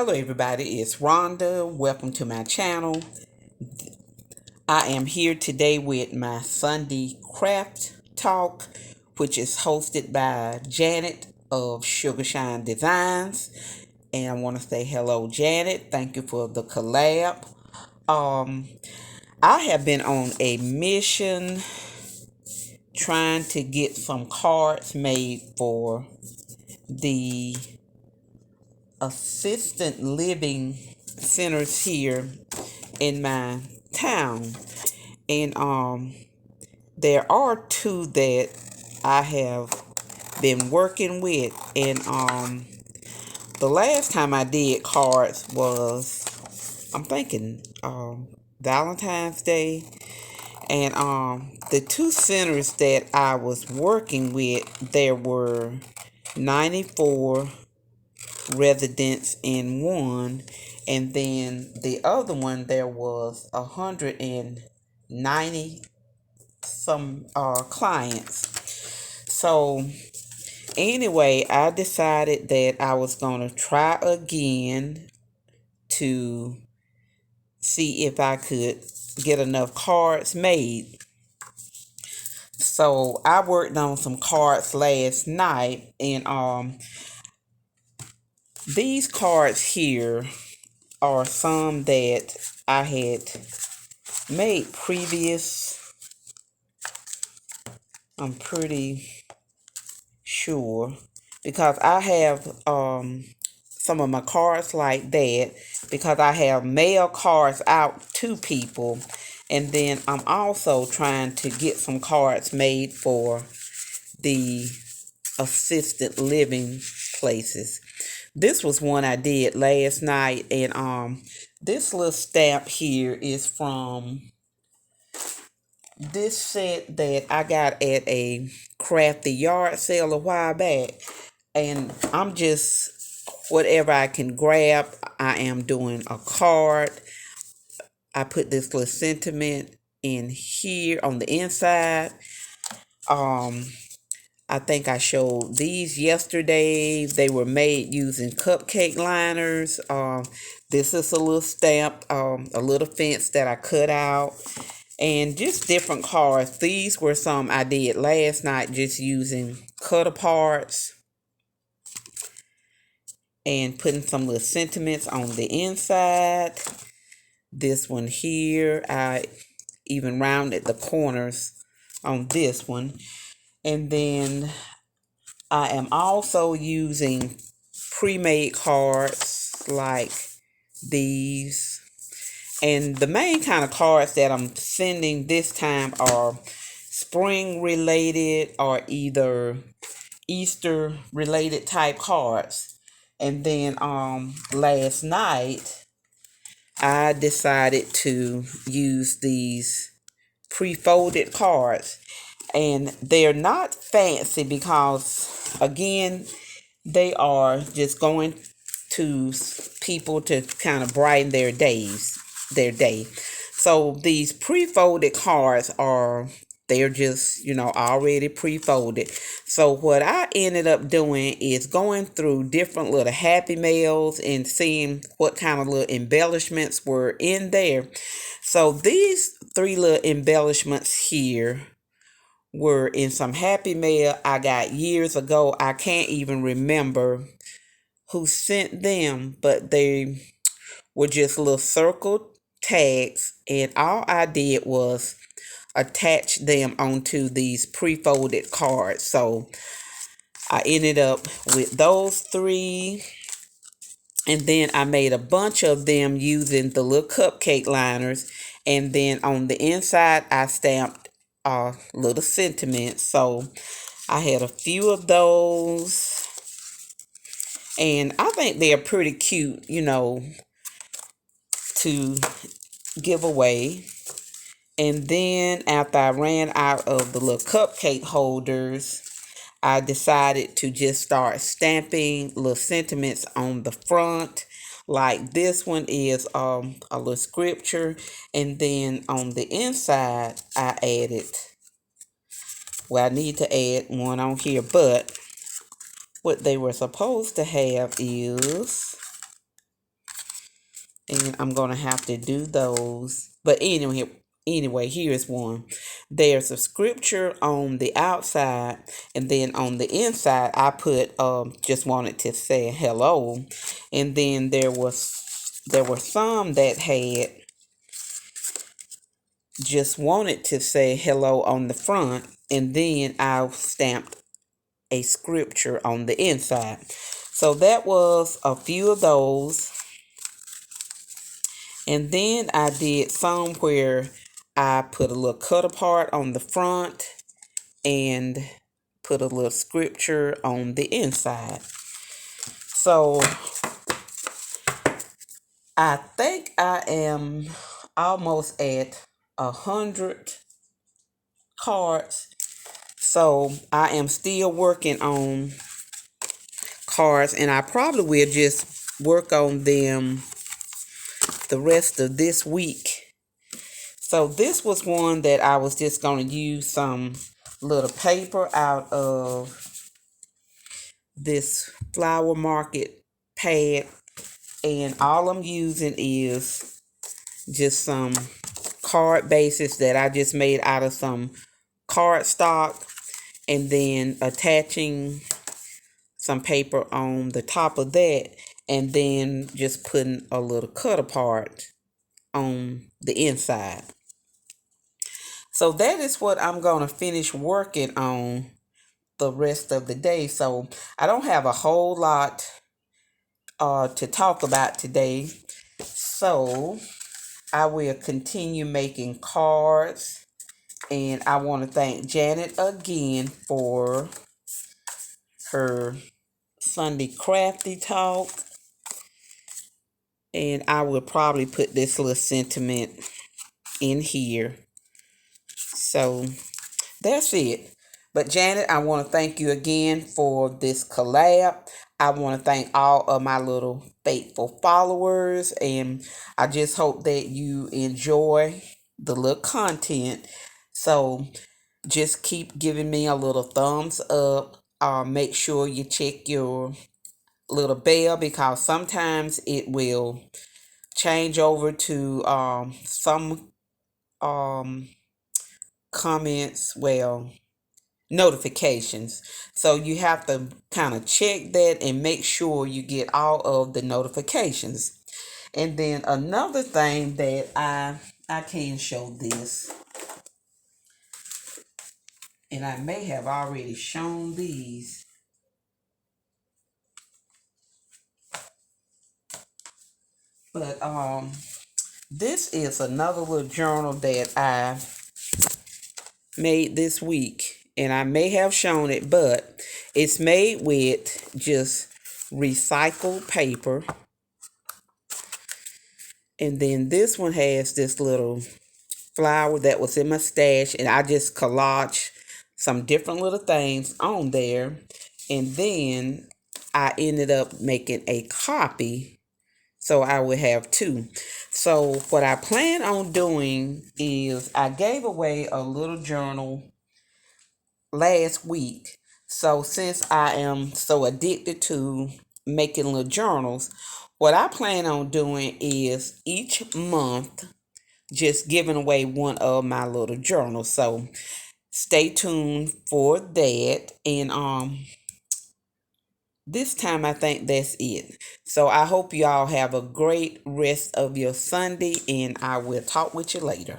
Hello everybody, it's Rhonda. Welcome to my channel. I am here today with my Sunday Craft Talk, which is hosted by Janet of Sugarshine Designs. And I want to say hello, Janet. Thank you for the collab. Um, I have been on a mission trying to get some cards made for the assistant living centers here in my town. And there are two that I have been working with. And the last time I did cards was, I'm thinking, Valentine's Day. And the two centers that I was working with, there were 94 residents in one, and then the other one there was 190 some clients. So anyway, I decided that I was going to try again to see if I could get enough cards made. So I worked on some cards last night, and these cards here are some that I had made previous. I'm pretty sure because I have some of my cards like that, because I have mail cards out to people, and then I'm also trying to get some cards made for the assisted living places. This was one I did last night, and this little stamp here is from this set that I got at a crafty yard sale a while back. And I'm just, whatever I can grab, I am doing a card. I put this little sentiment in here on the inside. I think I showed these yesterday. They were made using cupcake liners. This is a little stamp, a little fence that I cut out, and just different cards. These were some I did last night just using cut aparts and putting some little sentiments on the inside. This one here, I even rounded the corners on this one. And then I am also using pre-made cards like these. And the main kind of cards that I'm sending this time are spring related or either Easter related type cards. And then last night I decided to use these pre-folded cards, and they're not fancy because again they are just going to people to kind of brighten their day. So these pre-folded cards are, they're just, already pre-folded. So what I ended up doing is going through different little happy mails and seeing what kind of little embellishments were in there. So these three little embellishments here were in some happy mail I got years ago. I can't even remember who sent them, but they were just little circle tags, and all I did was attach them onto these pre-folded cards. So I ended up with those three, and then I made a bunch of them using the little cupcake liners, and then on the inside I stamped little sentiments. So I had a few of those, and I think they're pretty cute, to give away. And then after I ran out of the little cupcake holders, I decided to just start stamping little sentiments on the front. Like this one is a little scripture, and then on the inside I added, well, I need to add one on here, but what they were supposed to have is and I'm gonna have to do those. But anyway, here's one. There's a scripture on the outside, and then on the inside, I put just wanted to say hello, and then there were some that had just wanted to say hello on the front, and then I stamped a scripture on the inside. So that was a few of those. And then I did some where I put a little cut apart on the front and put a little scripture on the inside. So I think I am almost at 100 cards. So I am still working on cards, and I probably will just work on them the rest of this week. So this was one that I was just going to use some little paper out of this Flower Market pad, and all I'm using is just some card bases that I just made out of some card stock, and then attaching some paper on the top of that, and then just putting a little cut apart on the inside. So that is what I'm going to finish working on the rest of the day. So I don't have a whole lot to talk about today. So I will continue making cards. And I want to thank Janet again for her Sunday Crafty Talk. And I will probably put this little sentiment in here. So that's it. But Janet, I want to thank you again for this collab. I want to thank all of my little faithful followers, and I just hope that you enjoy the little content. So just keep giving me a little thumbs up. Make sure you check your little bell, because sometimes it will change over to some comments, notifications. So you have to kind of check that and make sure you get all of the notifications. And then another thing that I can show this, and I may have already shown these, but this is another little journal that I made this week, and I may have shown it, but it's made with just recycled paper. And then this one has this little flower that was in my stash, and I just collaged some different little things on there. And then I ended up making a copy, so I would have two. So what I plan on doing is I gave away a little journal last week. So since I am so addicted to making little journals, what I plan on doing is each month just giving away one of my little journals. So stay tuned for that. And this time I think that's it. So I hope y'all have a great rest of your Sunday, and I will talk with you later.